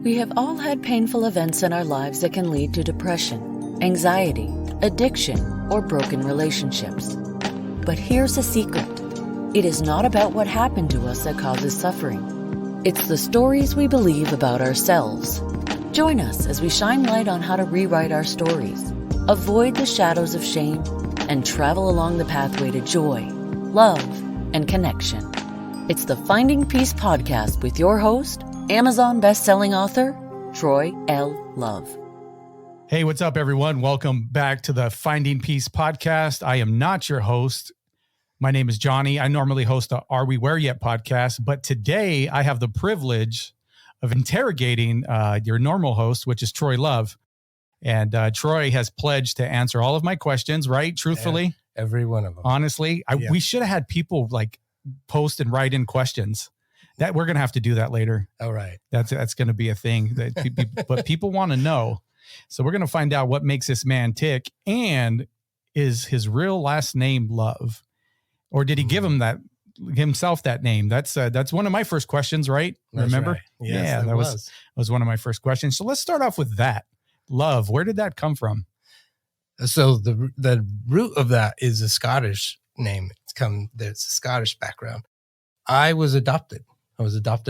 We have all had painful events in our lives that can lead to depression, anxiety, addiction, or broken relationships. But here's the secret. It is not about what happened to us that causes suffering. It's the stories we believe about ourselves. Join us as we shine light on how to rewrite our stories, avoid the shadows of shame, and travel along the pathway to joy, love, and connection. It's the Finding Peace podcast with your host, Amazon best-selling author, Troy L. Love. Hey, what's up, everyone? Welcome back to the Finding Peace podcast. I am not your host. My name is Jonny. I normally host a Are We Where Yet podcast, but today I have the privilege of interrogating your normal host, which is Troy Love. And Troy has pledged to answer all of my questions, right? Truthfully. Every one of them. Honestly, we should have had people like post and write in questions. That we're going to have to do that later. All right. That's going to be a thing but people want to know. So we're going to find out what makes this man tick, and is his real last name Love, or did he give himself that name? That's one of my first questions, right? That's remember? Right. Yes, yeah, that was one of my first questions. So let's start off with that. Love, where did that come from? So the root of that is a Scottish name. There's a Scottish background. I was adopted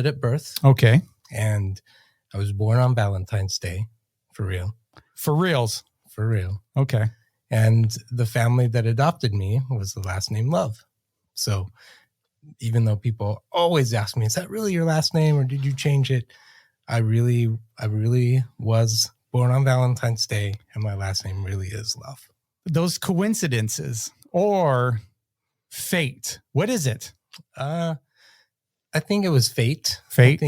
at birth. Okay. And I was born on Valentine's Day, for real. For reals? For real. Okay. And the family that adopted me was the last name Love. So even though people always ask me, is that really your last name or did you change it? I really was born on Valentine's Day, and my last name really is Love. Those coincidences or fate, what is it? I think it was fate. Fate?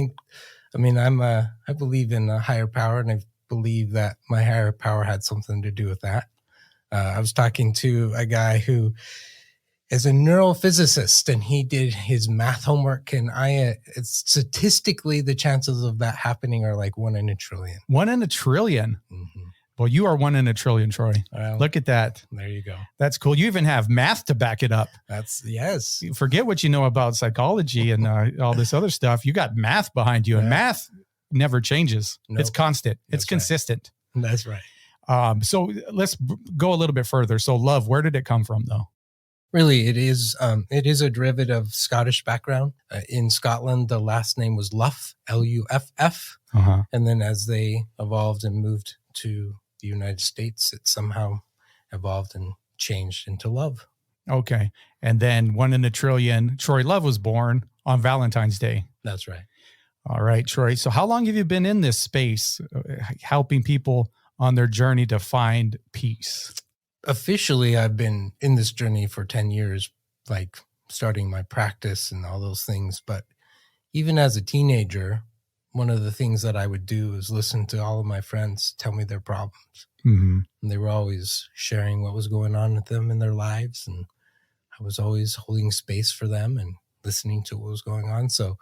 I believe in a higher power, and I believe that my higher power had something to do with that. I was talking to a guy who is a neurophysicist, and he did his math homework, and statistically, the chances of that happening are like 1 in a trillion. 1 in a trillion? Mm-hmm. Well, you are 1 in a trillion, Troy. Look at that. There you go. That's cool. You even have math to back it up. Yes. Forget what you know about psychology and all this other stuff. You got math behind you, and math never changes. Nope. It's constant. It's consistent. Right. That's right. So let's go a little bit further. So Love, where did it come from, though? Really, it is a derivative of Scottish background. In Scotland, the last name was Luff, L-U-F-F. Uh-huh. And then as they evolved and moved to the United States, it somehow evolved and changed into Love. Okay. And then 1 in a trillion, Troy Love was born on Valentine's Day. That's right. All right, Troy. So how long have you been in this space, helping people on their journey to find peace? Officially, I've been in this journey for 10 years, like starting my practice and all those things. But even as a teenager, one of the things that I would do is listen to all of my friends tell me their problems. Mm-hmm. And they were always sharing what was going on with them in their lives. And I was always holding space for them and listening to what was going on. So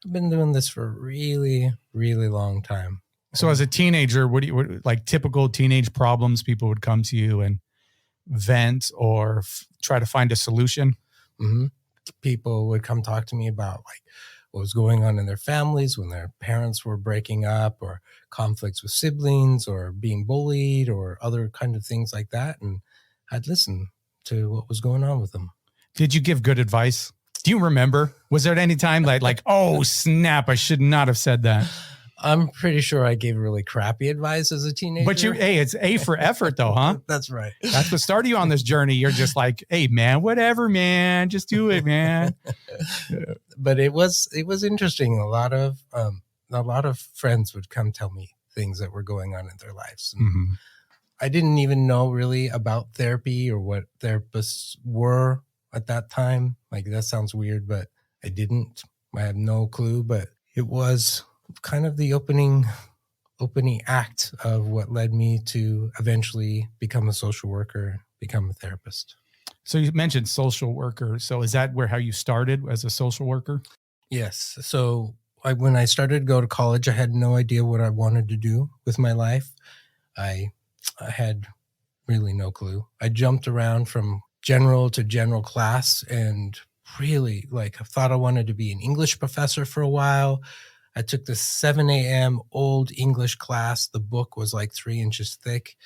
I've been doing this for a really, really long time. So as a teenager, what like typical teenage problems, people would come to you and vent or try to find a solution? Mm-hmm. People would come talk to me about like what was going on in their families when their parents were breaking up, or conflicts with siblings, or being bullied, or other kind of things like that. And I'd listen to what was going on with them. Did you give good advice? Do you remember? Was there at any time like, oh, snap, I should not have said that? I'm pretty sure I gave really crappy advice as a teenager. But it's A for effort though, huh? That's right. That's what started you on this journey. You're just like, hey man, whatever, man, just do it, man. But it was interesting. A lot of friends would come tell me things that were going on in their lives. Mm-hmm. I didn't even know really about therapy or what therapists were at that time. Like, that sounds weird, but I didn't. I had no clue, but it was kind of the opening act of what led me to eventually become a social worker, become a therapist. So you mentioned social worker. So is that how you started as a social worker? Yes. So when I started to go to college, I had no idea what I wanted to do with my life. I had really no clue. I jumped around from general to general class, and really, like, I thought I wanted to be an English professor for a while. I took this 7 a.m. old English class. The book was like 3 inches thick,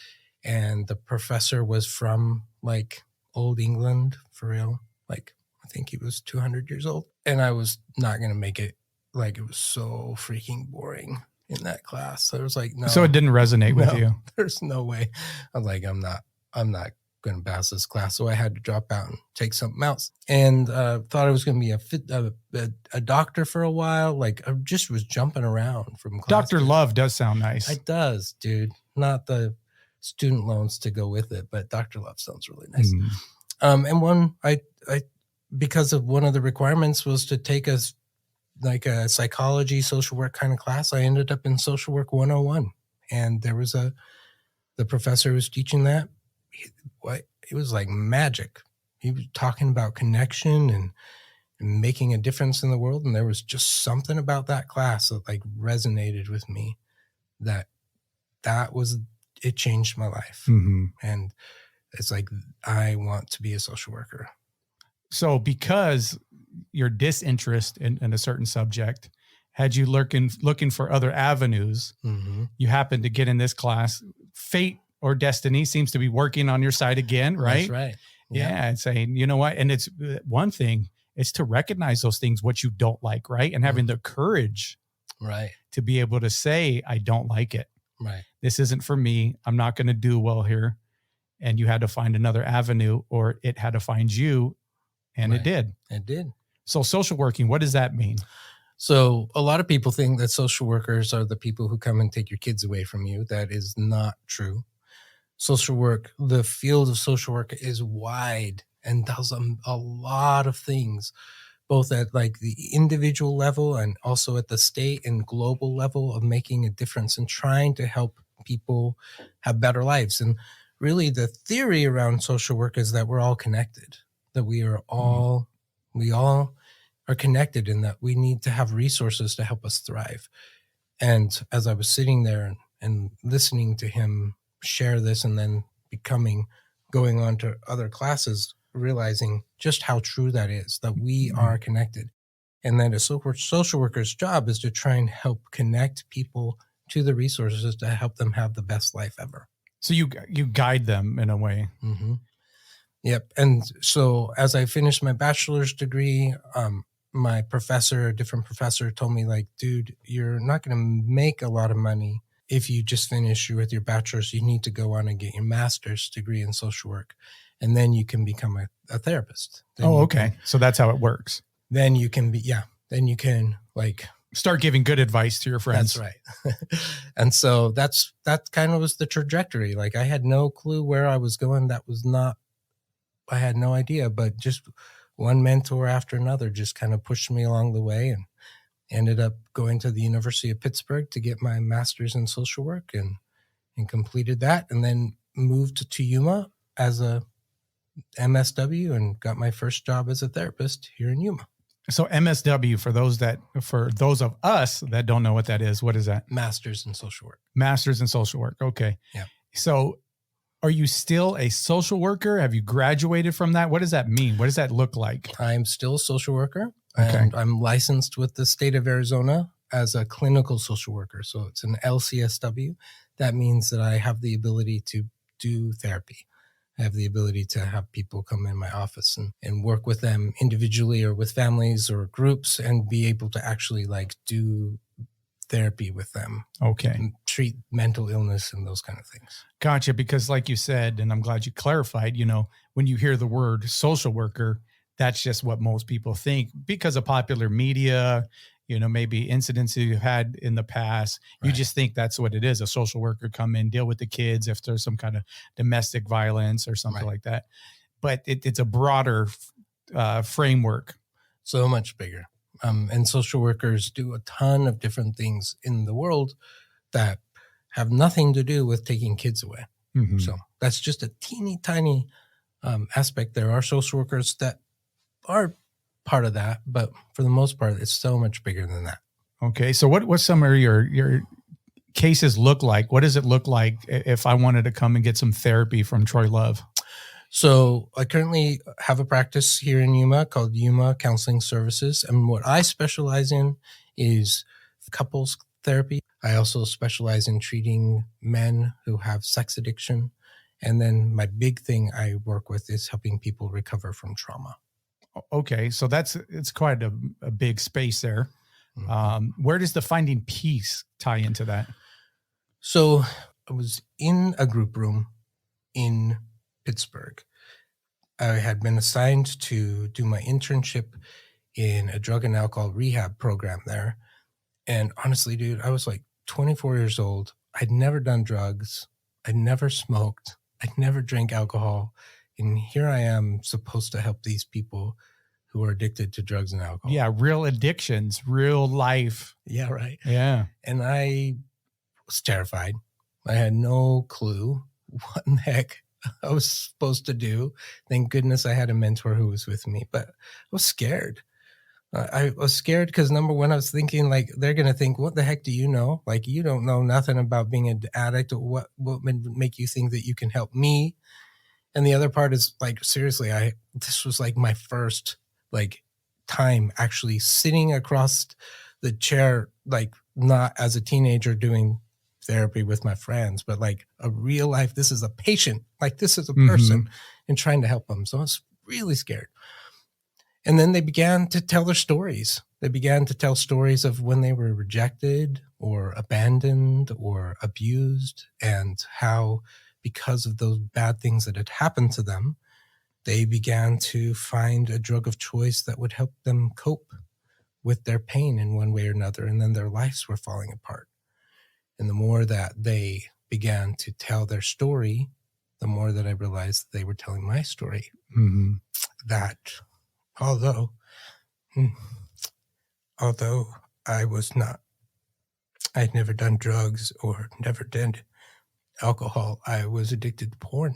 and the professor was from like old England for real. Like, I think he was 200 years old, and I was not going to make it. Like, it was so freaking boring in that class. I was like, no. So it didn't resonate with you. There's no way. I was like, I'm not going to pass this class. So I had to drop out and take something else. And thought I was going to be a doctor for a while. Like, I just was jumping around from class. Dr. Love does sound nice. It does, dude. Not the student loans to go with it, but Dr. Love sounds really nice. And I because of one of the requirements was to take a psychology, social work kind of class, I ended up in social work 101. And there was the professor who was teaching that. It was like magic. He was talking about connection and making a difference in the world. And there was just something about that class that like resonated with me, it changed my life. And it's like, I want to be a social worker. So because your disinterest in a certain subject had you looking for other avenues, you happened to get in this class. Fate or destiny seems to be working on your side again, right? That's right. Yeah. And saying, you know what? And it's one thing, it's to recognize those things, what you don't like, right? And having the courage, right, to be able to say, I don't like it. Right. This isn't for me. I'm not going to do well here. And you had to find another avenue, or it had to find you. And right. It did. It did. So social working, what does that mean? So a lot of people think that social workers are the people who come and take your kids away from you. That is not true. Social work, the field of social work is wide and does a lot of things, both at like the individual level and also at the state and global level of making a difference and trying to help people have better lives. And really the theory around social work is that we're all connected, that we all are connected, and that we need to have resources to help us thrive. And as I was sitting there and listening to him share this, and then going on to other classes, realizing just how true that is, that we are connected. And that a social worker's job is to try and help connect people to the resources to help them have the best life ever. So you guide them in a way. Yep. And so as I finished my bachelor's degree, my a different professor told me, like, dude, you're not going to make a lot of money if you just finish with your bachelor's. You need to go on and get your master's degree in social work, and then you can become a therapist. Okay. So that's how it works. Then you can start giving good advice to your friends. That's right. And so that kind of was the trajectory. Like, I had no clue where I was going. I had no idea, but just one mentor after another just kind of pushed me along the way, and ended up going to the University of Pittsburgh to get my master's in social work and completed that, and then moved to Yuma as a MSW and got my first job as a therapist here in Yuma. So MSW, for those of us that don't know what that is, what is that? Master's in social work. Master's in social work. Okay. Yeah. So are you still a social worker? Have you graduated from that? What does that mean? What does that look like? I'm still a social worker. Okay. And I'm licensed with the state of Arizona as a clinical social worker. So it's an LCSW. That means that I have the ability to do therapy. I have the ability to have people come in my office and work with them individually or with families or groups, and be able to actually like do therapy with them. Okay. And treat mental illness and those kind of things. Gotcha. Because like you said, and I'm glad you clarified, when you hear the word social worker, that's just what most people think because of popular media, maybe incidents that you've had in the past. Right. You just think that's what it is. A social worker come in, deal with the kids if there's some kind of domestic violence or something like that. But it's a broader framework. So much bigger. And social workers do a ton of different things in the world that have nothing to do with taking kids away. Mm-hmm. So that's just a teeny tiny aspect. There are social workers that are part of that, but for the most part, it's so much bigger than that. Okay. So what some of your cases look like? What does it look like if I wanted to come and get some therapy from Troy Love? So I currently have a practice here in Yuma called Yuma Counseling Services. And what I specialize in is couples therapy. I also specialize in treating men who have sex addiction. And then my big thing I work with is helping people recover from trauma. Okay. So it's quite a big space there. Where does the finding peace tie into that? So I was in a group room in Pittsburgh. I had been assigned to do my internship in a drug and alcohol rehab program there. And honestly, dude, I was like 24 years old. I'd never done drugs. I'd never smoked. I'd never drank alcohol. And here I am supposed to help these people who are addicted to drugs and alcohol. Yeah. Real addictions, real life. Yeah, right. Yeah. And I was terrified. I had no clue what in the heck I was supposed to do. Thank goodness I had a mentor who was with me, but I was scared. I was scared because number one, I was thinking like, they're going to think, what the heck do you know? Like, you don't know nothing about being an addict, or what would make you think that you can help me? And the other part is like, seriously, this was like my first like time actually sitting across the chair, like not as a teenager doing therapy with my friends, but like a real life, this is a patient, like this is a person, and trying to help them. So I was really scared. And then they began to tell their stories. They began to tell stories of when they were rejected or abandoned or abused, and how because of those bad things that had happened to them, they began to find a drug of choice that would help them cope with their pain in one way or another. And then their lives were falling apart. And the more that they began to tell their story, the more that I realized they were telling my story. That although I'd never done drugs or never did alcohol, I was addicted to porn.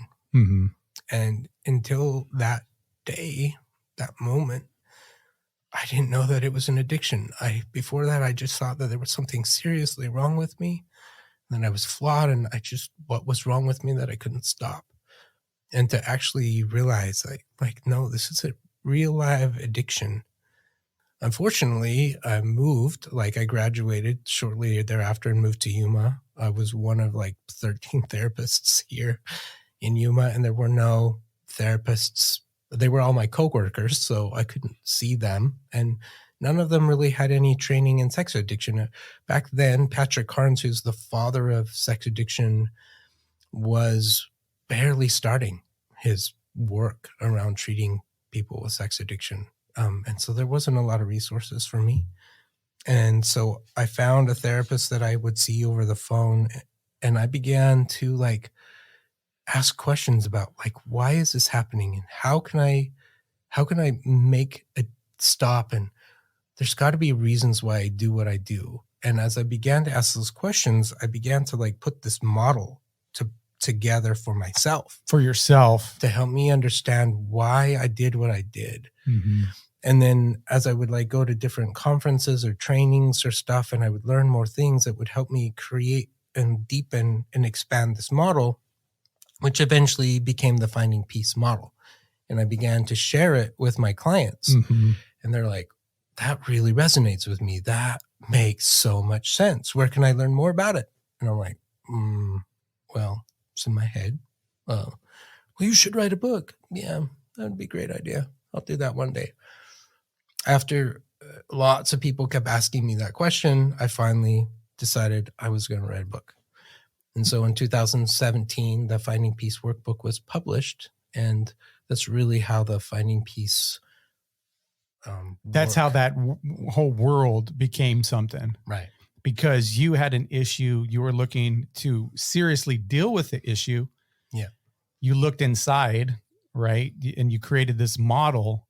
And until that day, that moment, I didn't know that it was an addiction. Before that, I just thought that there was something seriously wrong with me, and that I was flawed, and what was wrong with me that I couldn't stop. And to actually realize like, no, this is a real live addiction. Unfortunately, I graduated shortly thereafter and moved to Yuma. I was one of like 13 therapists here in Yuma, and there were no therapists. They were all my coworkers, so I couldn't see them. And none of them really had any training in sex addiction. Back then, Patrick Carnes, who's the father of sex addiction, was barely starting his work around treating people with sex addiction. And so there wasn't a lot of resources for me. And so I found a therapist that I would see over the phone, and I began to like ask questions about like, why is this happening? And how can I make a stop? And there's got to be reasons why I do what I do. And as I began to ask those questions, I began to like put this model together for myself. For yourself. To help me understand why I did what I did. And then as I would like go to different conferences or trainings or stuff, and I would learn more things that would help me create and deepen and expand this model, which eventually became the Finding Peace model. And I began to share it with my clients. And they're like, that really resonates with me. That makes so much sense. Where can I learn more about it? And I'm like, well, it's in my head. Well, you should write a book. Yeah, that would be a great idea. I'll do that one day. After lots of people kept asking me that question, I finally decided I was going to write a book. And so in 2017, the Finding Peace workbook was published. And that's really how the Finding Peace that's how that whole world became something. Right. Because you had an issue, you were looking to seriously deal with the issue. Yeah. You looked inside, right? And you created this model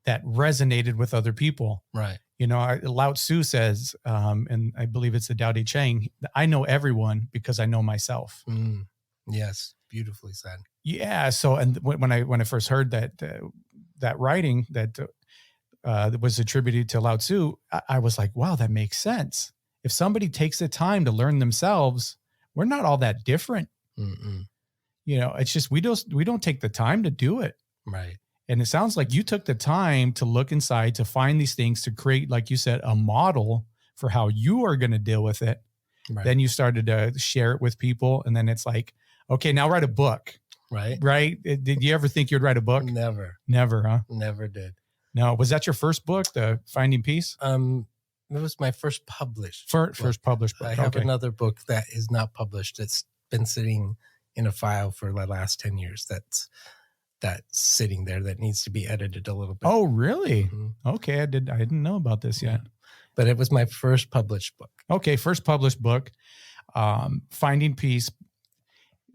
that resonated with other people. Right. You know, Lao Tzu says, and I believe it's the Tao Te Ching, I know everyone because I know myself. Yes. Beautifully said. Yeah. So, and when I first heard that writing that was attributed to Lao Tzu, I was like, wow, that makes sense. If somebody takes the time to learn themselves, we're not all that different. You know, it's just, we don't take the time to do it. Right. And it sounds like you took the time to look inside, to find these things, to create, like you said, a model for how you are going to deal with it. Right. Then you started to share it with people. And then it's like, okay, now write a book. Right. Right. Did you ever think you'd write a book? Never. Never, huh? Never did. No. Was that your first book, The Finding Peace? It was my first published First published book. I have another book that is not published. It's been sitting in a file for the last 10 years. That's sitting there that needs to be edited a little bit. Oh, really? Mm-hmm. Okay. I didn't know about this yet. But it was my first published book. Okay. First published book, Finding Peace.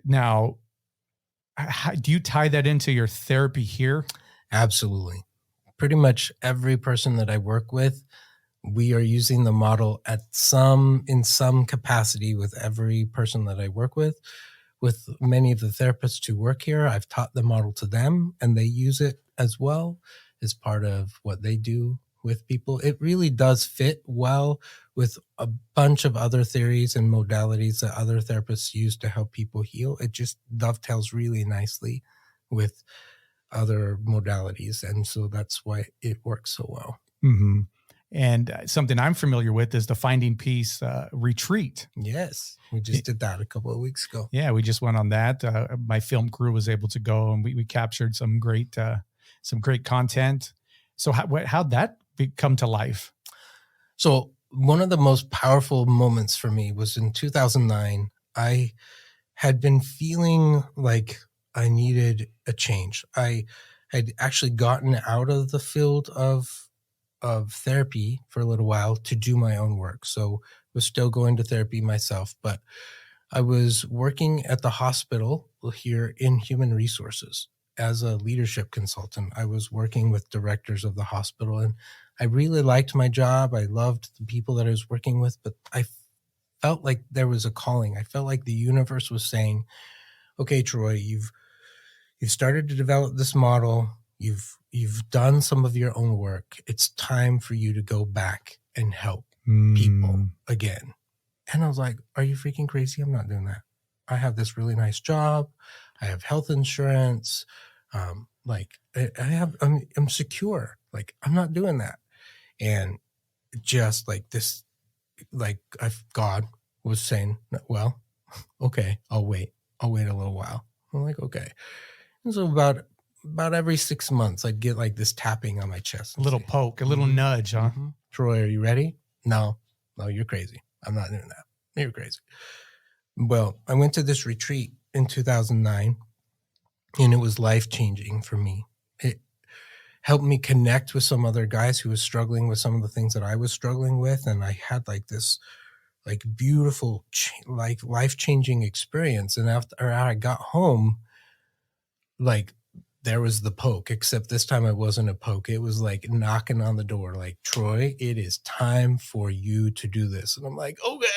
Now, do you tie that into your therapy here? Absolutely. Pretty much every person that I work with, we are using the model in some capacity with every person that I work with. With many of the therapists who work here, I've taught the model to them and they use it as well as part of what they do with people. It really does fit well with a bunch of other theories and modalities that other therapists use to help people heal. It just dovetails really nicely with other modalities. And so that's why it works so well. Mm-hmm. And something I'm familiar with is the Finding Peace retreat. Yes. We just did that a couple of weeks ago. Yeah, we just went on that. My film crew was able to go and we captured some great content. So how'd that come to life? So one of the most powerful moments for me was in 2009. I had been feeling like I needed a change. I had actually gotten out of the field of therapy for a little while to do my own work. So was still going to therapy myself, but I was working at the hospital here in human resources as a leadership consultant. I was working with directors of the hospital and I really liked my job. I loved the people that I was working with, but I felt like there was a calling. I felt like the universe was saying, okay, Troy, you've started to develop this model. You've done some of your own work. It's time for you to go back and help people again. And I was like, are you freaking crazy? I'm not doing that. I have this really nice job. I have health insurance. I'm secure. Like, I'm not doing that. And just like this, God was saying, well, okay, I'll wait a little while. I'm like, okay. And so about every 6 months, I'd get like this tapping on my chest. A little poke, a little nudge, huh? Mm-hmm. Troy, are you ready? No, you're crazy. I'm not doing that. You're crazy. Well, I went to this retreat in 2009 and it was life-changing for me. It helped me connect with some other guys who was struggling with some of the things that I was struggling with. And I had like this like beautiful, like life-changing experience. And after I got home, like there was the poke, except this time it wasn't a poke. It was like knocking on the door, like, Troy, it is time for you to do this. And I'm like, okay,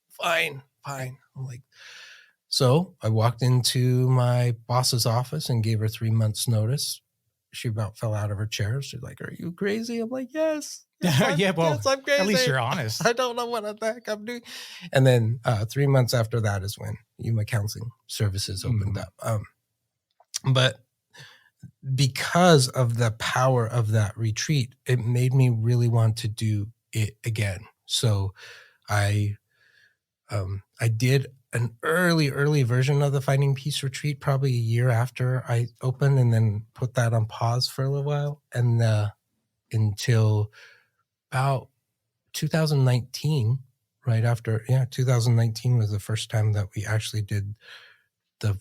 fine. I'm like, so I walked into my boss's office and gave her 3 months notice. She about fell out of her chair. She's like, are you crazy? I'm like, yes. Yeah, well, yes, I'm crazy. At least you're honest. I don't know what the heck I'm doing. And then 3 months after that is when my counseling services opened up. But because of the power of that retreat, it made me really want to do it again. So I did an early version of the Finding Peace retreat, probably a year after I opened, and then put that on pause for a little while. And until about 2019, right after, 2019 was the first time that we actually did the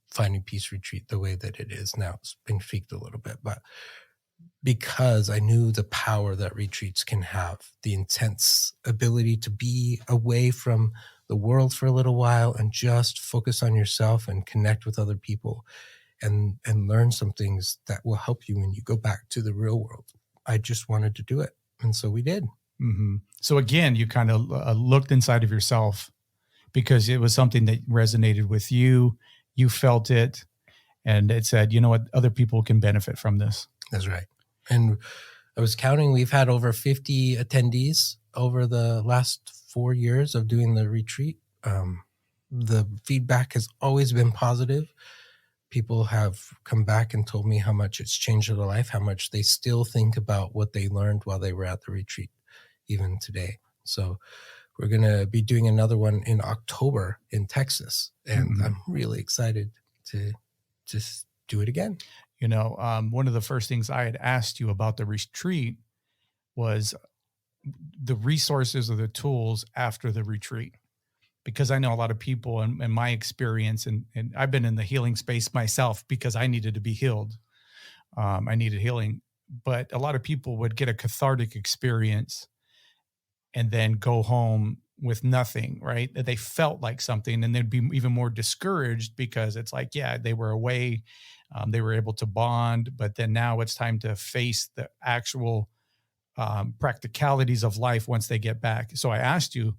Finding Peace retreat the way that it is now. It's been tweaked a little bit, but because I knew the power that retreats can have, the intense ability to be away from the world for a little while and just focus on yourself and connect with other people and learn some things that will help you when you go back to the real world. I just wanted to do it. And so we did. Mm-hmm. So again, you kind of looked inside of yourself because it was something that resonated with you. You felt it, and it said, you know what, other people can benefit from this. That's right. And I was counting, we've had over 50 attendees over the last 4 years of doing the retreat. The feedback has always been positive. People have come back and told me how much it's changed their life, how much they still think about what they learned while they were at the retreat, even today. So we're going to be doing another one in October in Texas. And I'm really excited to just do it again. You know, one of the first things I had asked you about the retreat was the resources or the tools after the retreat, because I know a lot of people in my experience, and I've been in the healing space myself because I needed to be healed. I needed healing, but a lot of people would get a cathartic experience and then go home with nothing, right? That they felt like something, and they'd be even more discouraged because it's like, yeah, they were away, they were able to bond, but then now it's time to face the actual practicalities of life once they get back. So I asked you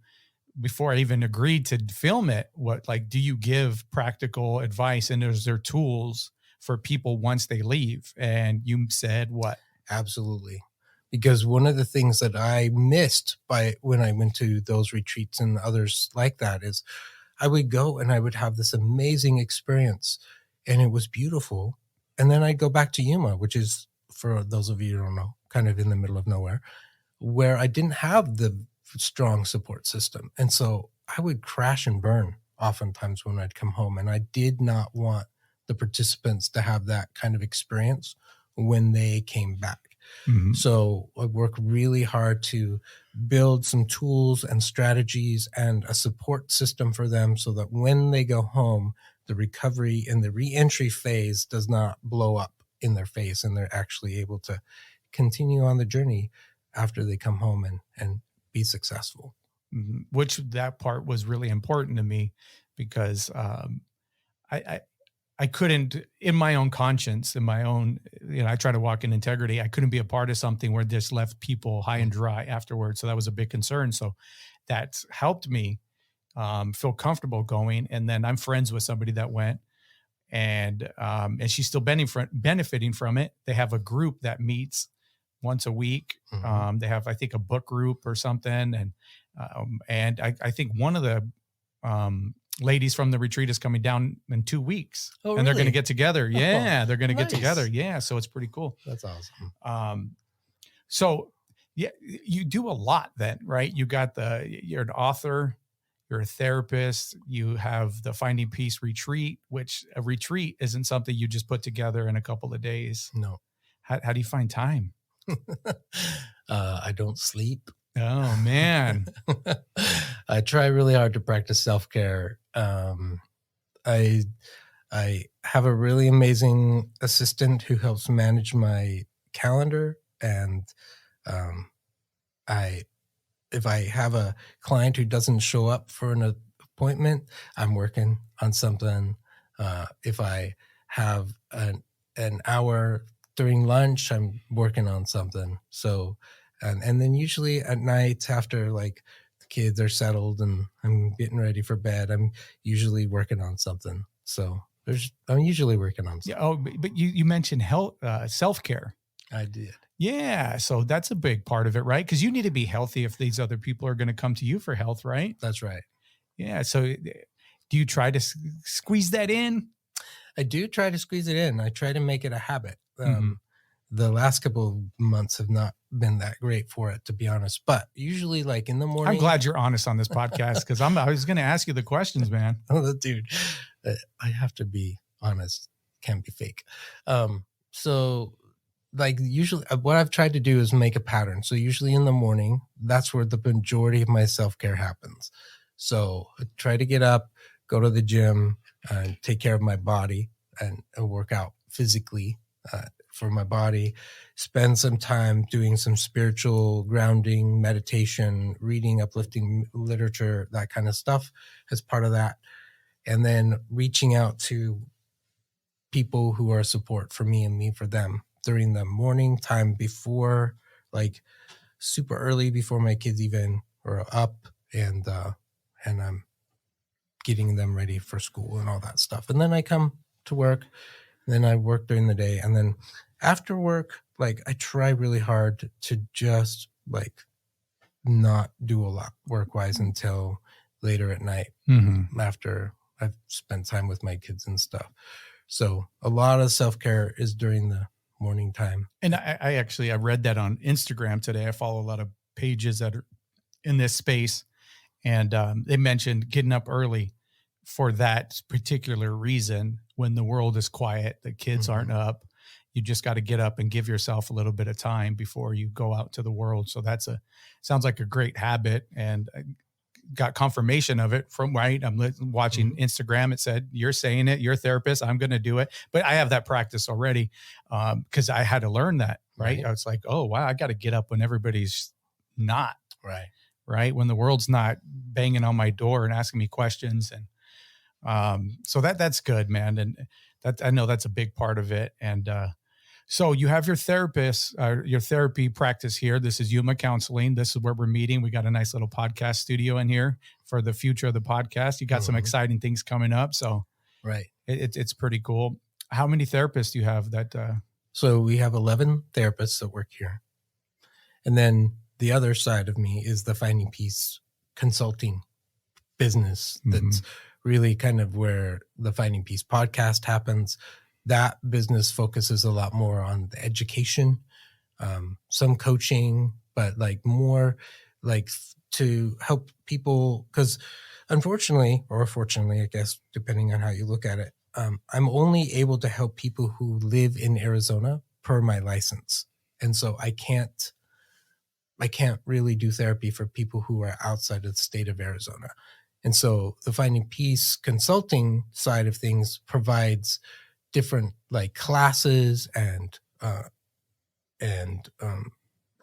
before I even agreed to film it, what, like, do you give practical advice and is there tools for people once they leave? And you said what? Absolutely. Because one of the things that I missed by when I went to those retreats and others like that is I would go and I would have this amazing experience and it was beautiful. And then I'd go back to Yuma, which is, for those of you who don't know, kind of in the middle of nowhere, where I didn't have the strong support system. And so I would crash and burn oftentimes when I'd come home. And I did not want the participants to have that kind of experience when they came back. Mm-hmm. So I work really hard to build some tools and strategies and a support system for them so that when they go home, the recovery and the reentry phase does not blow up in their face, and they're actually able to continue on the journey after they come home and be successful. Mm-hmm. Which that part was really important to me because I couldn't, in my own conscience, in my own, I try to walk in integrity. I couldn't be a part of something where this left people high and dry afterwards. So that was a big concern. So that helped me feel comfortable going. And then I'm friends with somebody that went, and she's still benefiting from it. They have a group that meets once a week. Mm-hmm. They have, I think, a book group or something. And I think one of the ladies from the retreat is coming down in 2 weeks. Oh, and they're going to really? get together. Yeah, they're going to get Nice. together. Yeah, so it's pretty cool. That's awesome. So yeah, you do a lot then, right? You're an author, you're a therapist, you have the Finding Peace retreat, which a retreat isn't something you just put together in a couple of days. No. How do you find time? I don't sleep. Oh, man. I try really hard to practice self-care. I have a really amazing assistant who helps manage my calendar. And if I have a client who doesn't show up for an appointment, I'm working on something. If I have an hour during lunch, I'm working on something. So, and then usually at night after like the kids are settled and I'm getting ready for bed, I'm usually working on something. So I'm usually working on something. Yeah. Oh, but you mentioned health, self-care. I did. Yeah. So that's a big part of it, right? Because you need to be healthy if these other people are going to come to you for health, right? That's right. Yeah. So do you try to squeeze that in? I do try to squeeze it in. I try to make it a habit. The last couple of months have not been that great for it, to be honest. But usually, like in the morning, I'm glad you're honest on this podcast because I was going to ask you the questions, man. Oh, dude, I have to be honest. Can't be fake. So, like usually, what I've tried to do is make a pattern. So usually in the morning, that's where the majority of my self-care happens. So I try to get up, go to the gym, and take care of my body and work out physically for my body, spend some time doing some spiritual grounding, meditation, reading uplifting literature, that kind of stuff as part of that. And then reaching out to people who are support for me and me for them during the morning time before, like super early before my kids even are up, and I'm getting them ready for school and all that stuff. And then I come to work, then I work during the day. And then after work, like I try really hard to just like not do a lot work-wise until later at night after I've spent time with my kids and stuff. So a lot of self-care is during the morning time. And I read that on Instagram today. I follow a lot of pages that are in this space. And they mentioned getting up early for that particular reason. When the world is quiet, the kids aren't up. You just got to get up and give yourself a little bit of time before you go out to the world. So sounds like a great habit, and I got confirmation of it from, right. I'm watching Instagram. It said, you're saying it, you're a therapist, I'm going to do it. But I have that practice already because I had to learn that, right? I was like, oh, wow, I got to get up when everybody's not. Right. When the world's not banging on my door and asking me questions. And so that's good, man. And I know that's a big part of it. And so you have your therapist, your therapy practice here. This is Yuma Counseling. This is where we're meeting. We got a nice little podcast studio in here for the future of the podcast. You got some exciting things coming up. So it's pretty cool. How many therapists do you have that? So we have 11 therapists that work here. And then the other side of me is the Finding Peace consulting business. That's really kind of where the Finding Peace podcast happens. That business focuses a lot more on the education, some coaching, but like more like to help people. Because unfortunately, or fortunately, I guess, depending on how you look at it, I'm only able to help people who live in Arizona per my license. And so I can't really do therapy for people who are outside of the state of Arizona. And so the Finding Peace consulting side of things provides different like classes and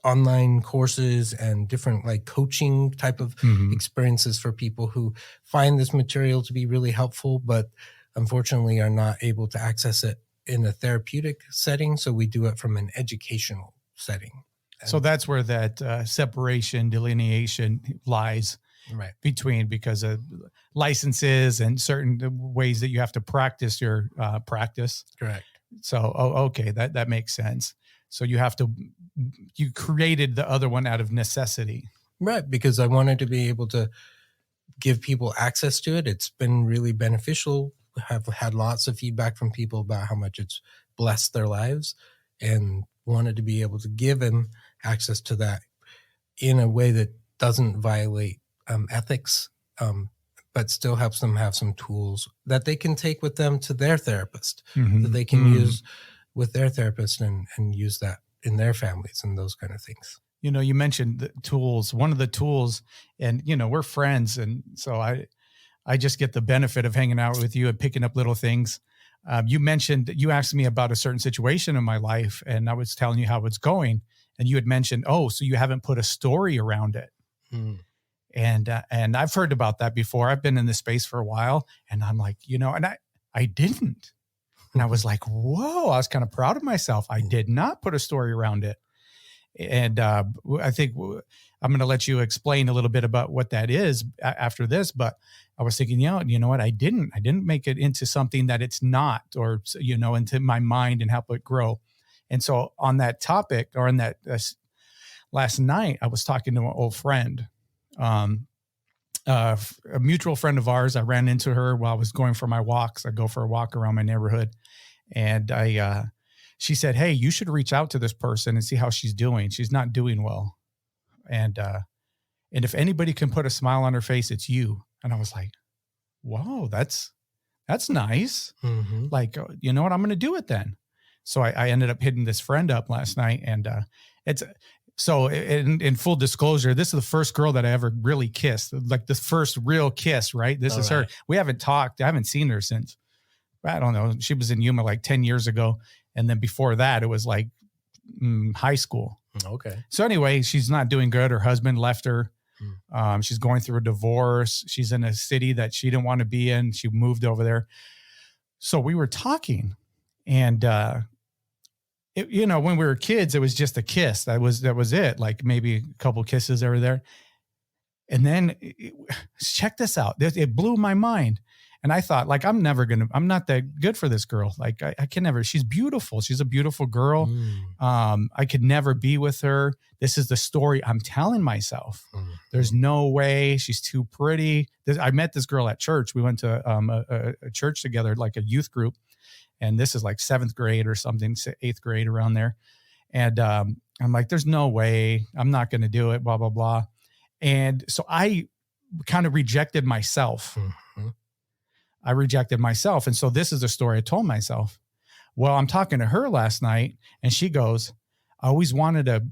online courses and different like coaching type of experiences for people who find this material to be really helpful, but unfortunately are not able to access it in a therapeutic setting. So we do it from an educational setting. So that's where that separation, delineation lies between, because of licenses and certain ways that you have to practice your practice. Correct. So, okay, that makes sense. So you created the other one out of necessity. Right, because I wanted to be able to give people access to it. It's been really beneficial. I've had lots of feedback from people about how much it's blessed their lives, and wanted to be able to give them access to that in a way that doesn't violate ethics, but still helps them have some tools that they can take with them to their therapist, that they can use with their therapist and use that in their families and those kind of things. You know, you mentioned the tools. One of the tools, and, you know, we're friends. And so I just get the benefit of hanging out with you and picking up little things. You asked me about a certain situation in my life, and I was telling you how it's going. And you had mentioned, oh, so you haven't put a story around it. And I've heard about that before. I've been in this space for a while, and I'm like, you know, and I didn't. And I was like, whoa, I was kind of proud of myself. I did not put a story around it. And I think I'm going to let you explain a little bit about what that is after this. But I was thinking, you know what? I didn't make it into something that it's not, or, you know, into my mind and help it grow. And so on that topic, or in that last night, I was talking to an old friend, a mutual friend of ours. I ran into her while I was going for my walks. I go for a walk around my neighborhood, and she said, hey, you should reach out to this person and see how she's doing. She's not doing well. And if anybody can put a smile on her face, it's you. And I was like, whoa, that's nice. Like, you know what? I'm going to do it then. So I ended up hitting this friend up last night, and so in full disclosure, this is the first girl that I ever really kissed, like the first real kiss, right? This is her. We haven't talked. I haven't seen her since, I don't know. She was in Yuma like 10 years ago. And then before that, it was like high school. Okay. So anyway, she's not doing good. Her husband left her. She's going through a divorce. She's in a city that she didn't want to be in. She moved over there. So we were talking, and you know, when we were kids, it was just a kiss. That was it. Like maybe a couple kisses over there. And then check this out. It blew my mind. And I thought, like, I'm not that good for this girl. Like I can never, she's beautiful. She's a beautiful girl. I could never be with her. This is the story I'm telling myself. There's no way. She's too pretty. I met this girl at church. We went to a church together, like a youth group. And this is like 7th grade or something, 8th grade, around there. And I'm like, there's no way. I'm not going to do it, blah, blah, blah. And so I kind of rejected myself. Mhm. I rejected myself. And so this is a story I told myself. Well, I'm talking to her last night and she goes, I always wanted to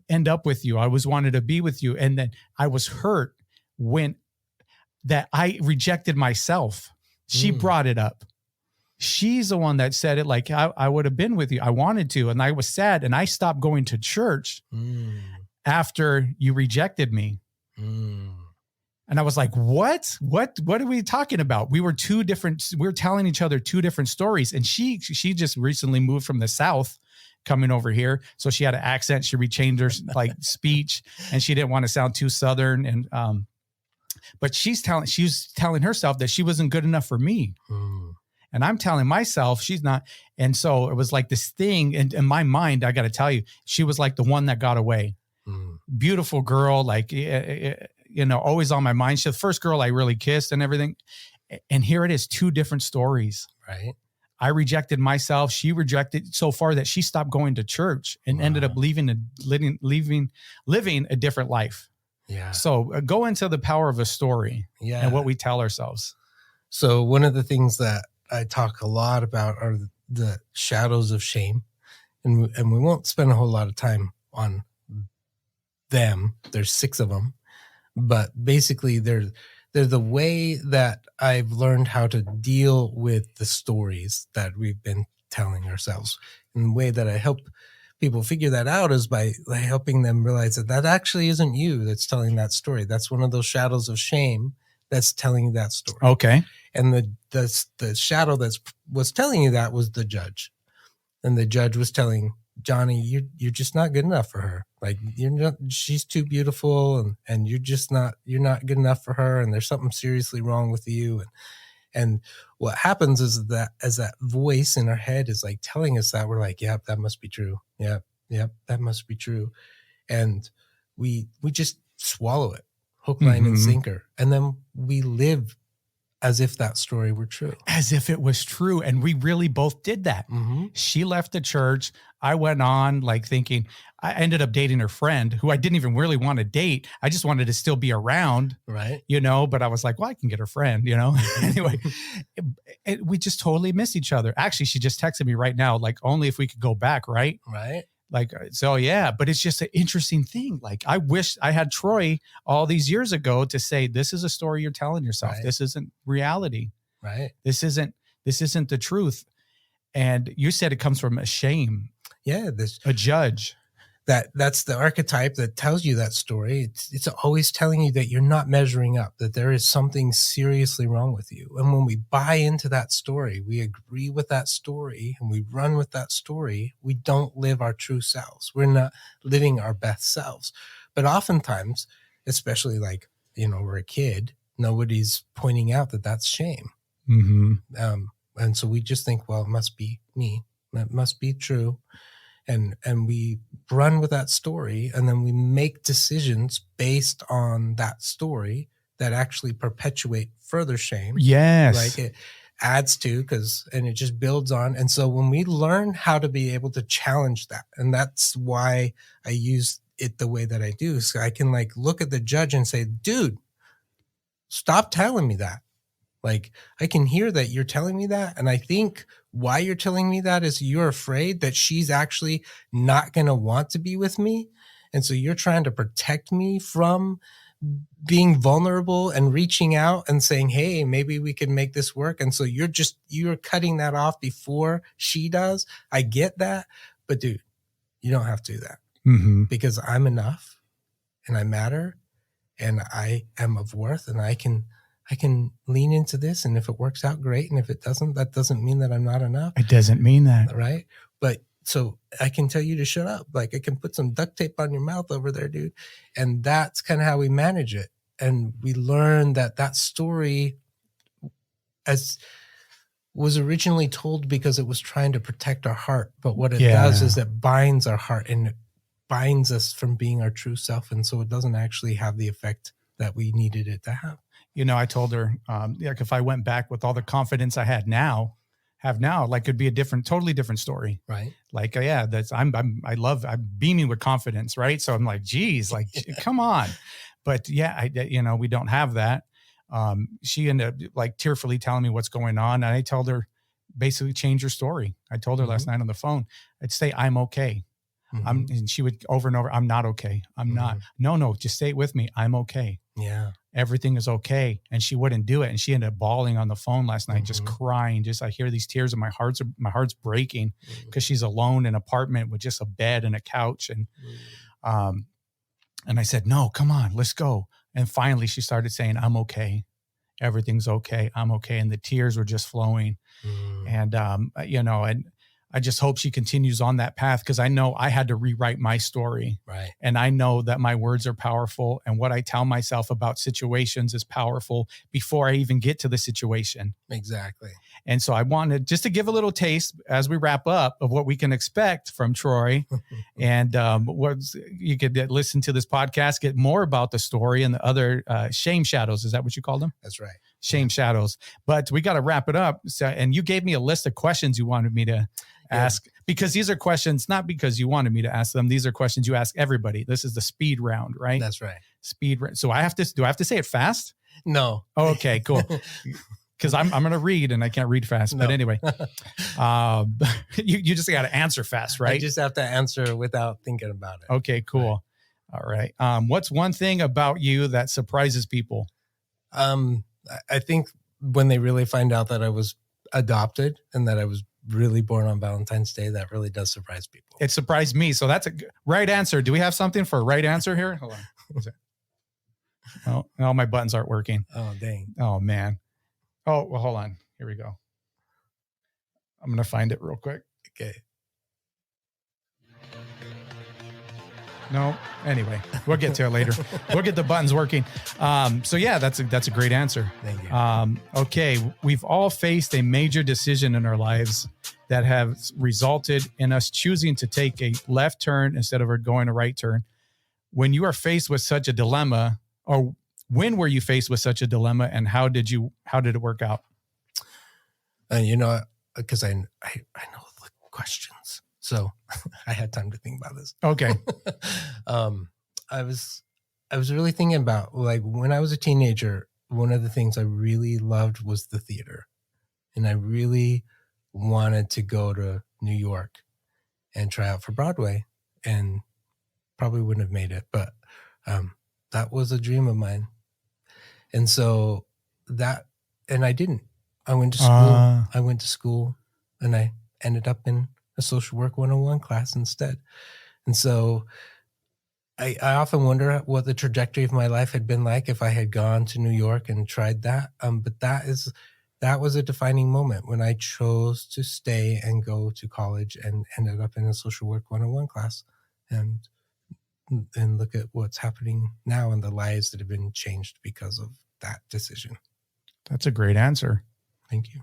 end up with you. I always wanted to be with you. And then I was hurt when that I rejected myself. She brought it up. She's the one that said it, like, I would have been with you. I wanted to. And I was sad. And I stopped going to church after you rejected me. And I was like, what are we talking about? We were telling each other two different stories. And she just recently moved from the South coming over here. So she had an accent. She rechanged her like speech and she didn't want to sound too Southern. And, but she was telling herself that she wasn't good enough for me. And I'm telling myself she's not. And so it was like this thing in my mind. I got to tell you, she was like the one that got away. Beautiful girl, like, always on my mind. She's the first girl I really kissed and everything. And here it is, two different stories. Right. I rejected myself. She rejected so far that she stopped going to church and ended up living a different life. Yeah. So go into the power of a story and what we tell ourselves. So one of the things that I talk a lot about are the shadows of shame. And we won't spend a whole lot of time on them. There's 6 of them. But basically, they're the way that I've learned how to deal with the stories that we've been telling ourselves. And the way that I help people figure that out is by helping them realize that actually isn't you that's telling that story. That's one of those shadows of shame that's telling you that story. Okay. And the shadow that was telling you that was the judge. And the judge was telling Jonny, you're just not good enough for her. Like she's too beautiful and you're not good enough for her. And there's something seriously wrong with you. And what happens is that as that voice in our head is like telling us that, we're like, yep, that must be true. Yep, that must be true. And we just swallow it, hook, line, and sinker. And then we live as if that story were true. As if it was true. And we really both did that. She left the church. I went on like thinking, I ended up dating her friend who I didn't even really want to date. I just wanted to still be around, right? But I was like, well, I can get her friend, Anyway, we just totally miss each other. Actually, she just texted me right now, like only if we could go back, right? Right. Like, so yeah, but it's just an interesting thing. Like I wish I had Troy all these years ago to say, this is a story you're telling yourself. Right. This isn't reality. Right. This isn't the truth. And you said it comes from a shame. Yeah. A judge. That's the archetype that tells you that story. It's always telling you that you're not measuring up, that there is something seriously wrong with you. And when we buy into that story, we agree with that story and we run with that story, we don't live our true selves. We're not living our best selves. But oftentimes, especially like, we're a kid, nobody's pointing out that that's shame. And so we just think, well, it must be me. That must be true. And we run with that story, and then we make decisions based on that story that actually perpetuate further shame. Yes. Like it adds to, and it just builds on. And so when we learn how to be able to challenge that, and that's why I use it the way that I do. So I can like look at the judge and say, dude, stop telling me that. Like, I can hear that you're telling me that. And I think why you're telling me that is you're afraid that she's actually not going to want to be with me. And so you're trying to protect me from being vulnerable and reaching out and saying, hey, maybe we can make this work. And so you're cutting that off before she does. I get that. But dude, you don't have to do that because I'm enough and I matter and I am of worth and I can lean into this. And if it works out, great. And if it doesn't, that doesn't mean that I'm not enough. It doesn't mean that. Right. But so I can tell you to shut up. Like I can put some duct tape on your mouth over there, dude. And that's kind of how we manage it. And we learn that story was originally told because it was trying to protect our heart. But what it does is it binds our heart and it binds us from being our true self. And so it doesn't actually have the effect that we needed it to have. I told her, like if I went back with all the confidence I have now, like it'd be a totally different story. Right. Like, I'm beaming with confidence. Right. So I'm like, geez, like, come on. But yeah, we don't have that. She ended up like tearfully telling me what's going on. And I told her, basically change your story. I told her last night on the phone, I'd say, I'm okay. And she would over and over, I'm not okay. I'm not. No, just say it with me. I'm okay. Yeah. Everything is okay. And she wouldn't do it. And she ended up bawling on the phone last night, just crying. Just, I hear these tears and my heart's breaking because she's alone in an apartment with just a bed and a couch. And I said, no, come on, let's go. And finally she started saying, I'm okay. Everything's okay. I'm okay. And the tears were just flowing. And, and I just hope she continues on that path, because I know I had to rewrite my story. Right. And I know that my words are powerful, and what I tell myself about situations is powerful before I even get to the situation. Exactly. And so I wanted just to give a little taste as we wrap up of what we can expect from Troy. And you could listen to this podcast, get more about the story and the other shame shadows. Is that what you called them? That's right. Shame shadows. But we got to wrap it up. So, and you gave me a list of questions you wanted me to ask, because these are questions, not because you wanted me to ask them. These are questions you ask everybody. This is the speed round, right? That's right. Speed round. So do I have to say it fast? No. Oh, okay, cool. Because I'm going to read and I can't read fast. No. But anyway, you just got to answer fast, right? I just have to answer without thinking about it. Okay, cool. Right. All right. What's one thing about you that surprises people? I think when they really find out that I was adopted and that I was really born on Valentine's Day, that really does surprise people. It surprised me. So that's a right answer. Do we have something for a right answer here? Hold on. Oh, my buttons aren't working. Oh, dang. Oh, man. Oh, well, hold on. Here we go. I'm going to find it real quick. Okay. No. Anyway, we'll get to it later. We'll get the buttons working. So yeah, that's a great answer. Thank you. Okay. We've all faced a major decision in our lives that have resulted in us choosing to take a left turn instead of going a right turn. When you are faced with such a dilemma, or when were you faced with such a dilemma, and how did it work out? Because I know the questions. So I had time to think about this. Okay. I was really thinking about, like, when I was a teenager, one of the things I really loved was the theater. And I really wanted to go to New York and try out for Broadway, and probably wouldn't have made it, but that was a dream of mine. And so and I didn't. I went to school and I ended up in a social work 101 class instead. And so I often wonder what the trajectory of my life had been like if I had gone to New York and tried that. But that was a defining moment when I chose to stay and go to college and ended up in a social work 101 class, and look at what's happening now and the lives that have been changed because of that decision. That's a great answer. Thank you.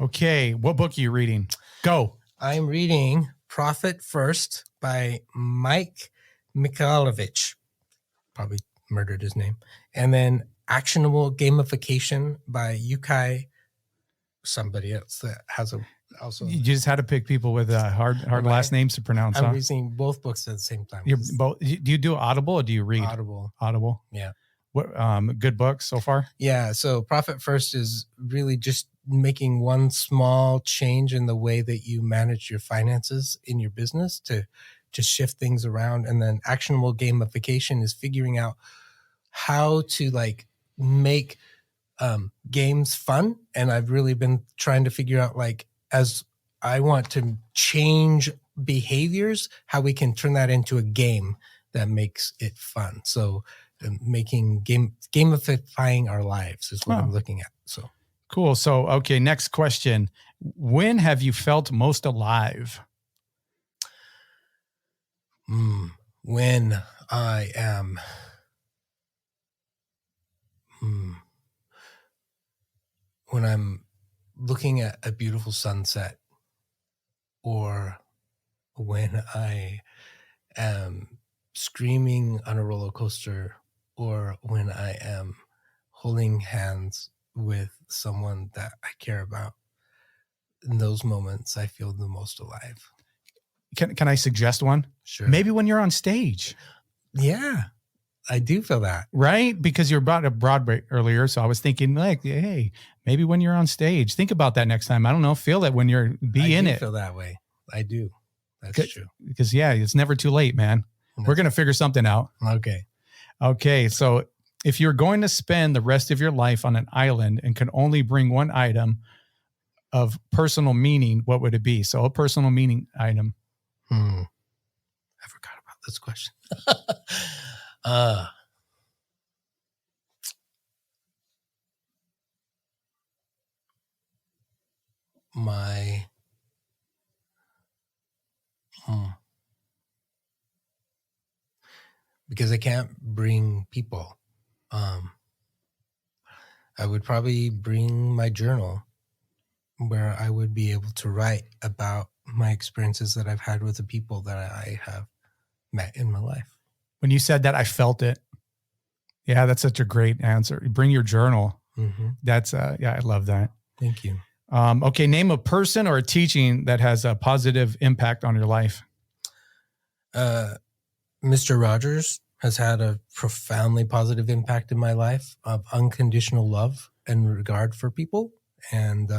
Okay. What book are you reading? Go. I'm reading Profit First by Mike Mikhailovich. Probably murdered his name. And then Actionable Gamification by Yukai, somebody else that has also. You just had to pick people with hard last names to pronounce. I'm reading both books at the same time. You're both. Do you do Audible or do you read? Audible. Yeah. What good books so far? Yeah. So Profit First is really just making one small change in the way that you manage your finances in your business to shift things around. And then Actionable Gamification is figuring out how to make games fun. And I've really been trying to figure out, as I want to change behaviors, how we can turn that into a game that makes it fun. So making gamifying our lives is what I'm looking at. So cool. So, okay. Next question. When have you felt most alive? When I am, when I'm looking at a beautiful sunset, or when I am screaming on a roller coaster, or when I am holding hands with someone that I care about. In those moments, I feel the most alive. Can I suggest one? Sure. Maybe when you're on stage. Yeah. I do feel that. Right? Because you're about a Broadway earlier. So I was thinking like, hey, maybe when you're on stage, think about that next time. I don't know. Feel it when you're in it. I feel that way. I do. That's true. Because it's never too late, man. We're going to figure something out. Okay. So if you're going to spend the rest of your life on an island and can only bring one item of personal meaning, what would it be? So a personal meaning item. I forgot about this question. Because I can't bring people. I would probably bring my journal where I would be able to write about my experiences that I've had with the people that I have met in my life. When you said that, I felt it. Yeah, that's such a great answer. Bring your journal. That's I love that. Thank you. Okay, name a person or a teaching that has a positive impact on your life. Mr. Rogers has had a profoundly positive impact in my life of unconditional love and regard for people. And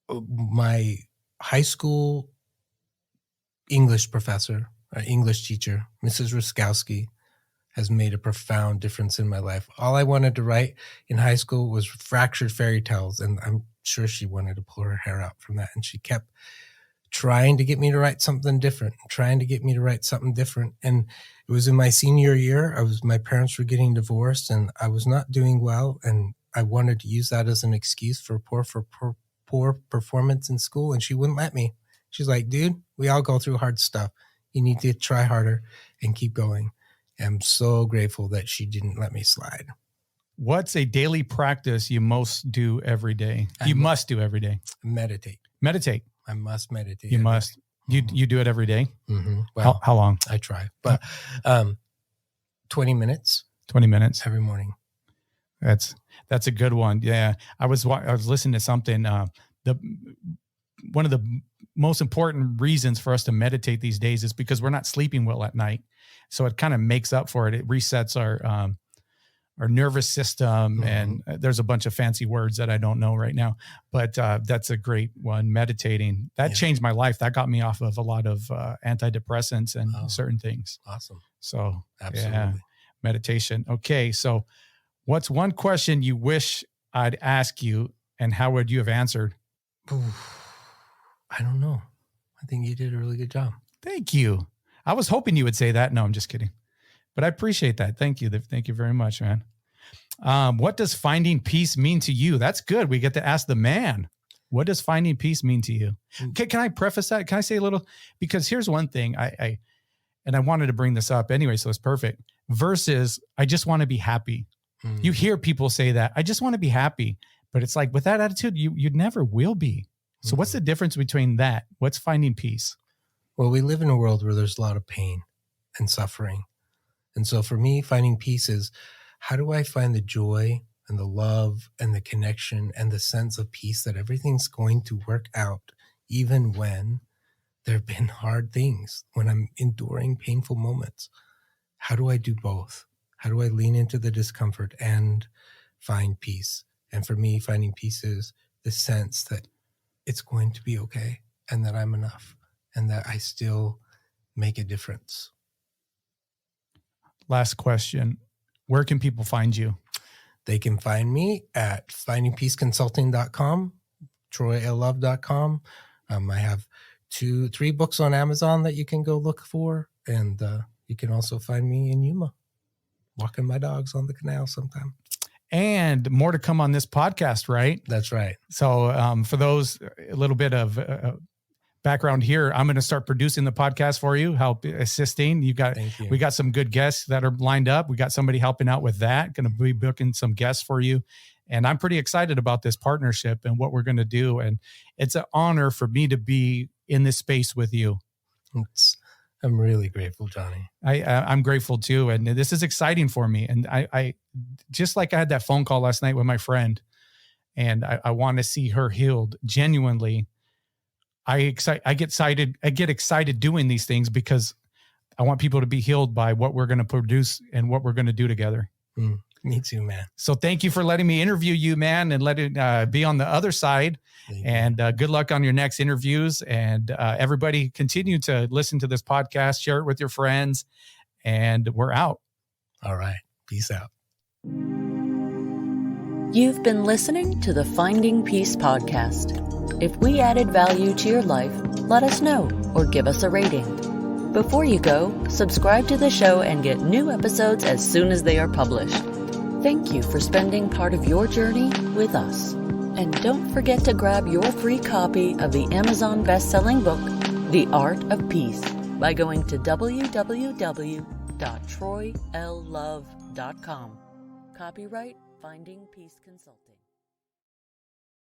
my high school English professor, English teacher, Mrs. Ruskowski, has made a profound difference in my life. All I wanted to write in high school was fractured fairy tales, and I'm sure she wanted to pull her hair out from that. And she kept trying to get me to write something different. And it was in my senior year. My parents were getting divorced, and I was not doing well. And I wanted to use that as an excuse for poor performance in school. And she wouldn't let me. She's like, dude, we all go through hard stuff. You need to try harder and keep going. I'm so grateful that she didn't let me slide. What's a daily practice you most do every day? Must do every day. Meditate. I must meditate. You must. You do it every day? Well, how long? I try, but 20 minutes. 20 minutes every morning. That's a good one. Yeah, I was listening to something. One of the most important reasons for us to meditate these days is because we're not sleeping well at night, so it kind of makes up for it. It resets our nervous system, and there's a bunch of fancy words that I don't know right now, but that's a great one. Meditating, that changed my life. That got me off of a lot of antidepressants and certain things. Awesome. So absolutely. Meditation. Okay. So what's one question you wish I'd ask you, and how would you have answered? I don't know. I think you did a really good job. Thank you. I was hoping you would say that. No, I'm just kidding. But I appreciate that. Thank you. Thank you very much, man. What does finding peace mean to you? That's good. We get to ask the man. What does finding peace mean to you? Okay, can I preface that? Can I say a little? Because here's one thing. I wanted to bring this up anyway, so it's perfect. Versus, I just want to be happy. You hear people say that. I just want to be happy. But it's like, with that attitude, you never will be. So what's the difference between that? What's finding peace? Well, we live in a world where there's a lot of pain and suffering. And so for me, finding peace is, how do I find the joy and the love and the connection and the sense of peace that everything's going to work out, even when there have been hard things, when I'm enduring painful moments? How do I do both? How do I lean into the discomfort and find peace? And for me, finding peace is the sense that it's going to be okay, and that I'm enough, and that I still make a difference. Last question. Where can people find you? They can find me at findingpeaceconsulting.com, troylove.com. I have 3 books on Amazon that you can go look for. And you can also find me in Yuma, walking my dogs on the canal sometime. And more to come on this podcast, right? That's right. So for those, a little bit of background here, I'm going to start producing the podcast for you, help assisting. We got some good guests that are lined up. We got somebody helping out with that, going to be booking some guests for you. And I'm pretty excited about this partnership and what we're going to do. And it's an honor for me to be in this space with you. I'm really grateful, Johnny. I'm grateful too. And this is exciting for me. And I just like I had that phone call last night with my friend, and I want to see her healed genuinely. I get excited doing these things because I want people to be healed by what we're going to produce and what we're going to do together. Me too, man. So thank you for letting me interview you, man, and let it be on the other side. And good luck on your next interviews. And everybody continue to listen to this podcast, share it with your friends, and we're out. All right. Peace out. You've been listening to the Finding Peace podcast. If we added value to your life, let us know or give us a rating. Before you go, subscribe to the show and get new episodes as soon as they are published. Thank you for spending part of your journey with us. And don't forget to grab your free copy of the Amazon best-selling book, The Art of Peace, by going to www.troylove.com. Copyright Finding Peace Consulting.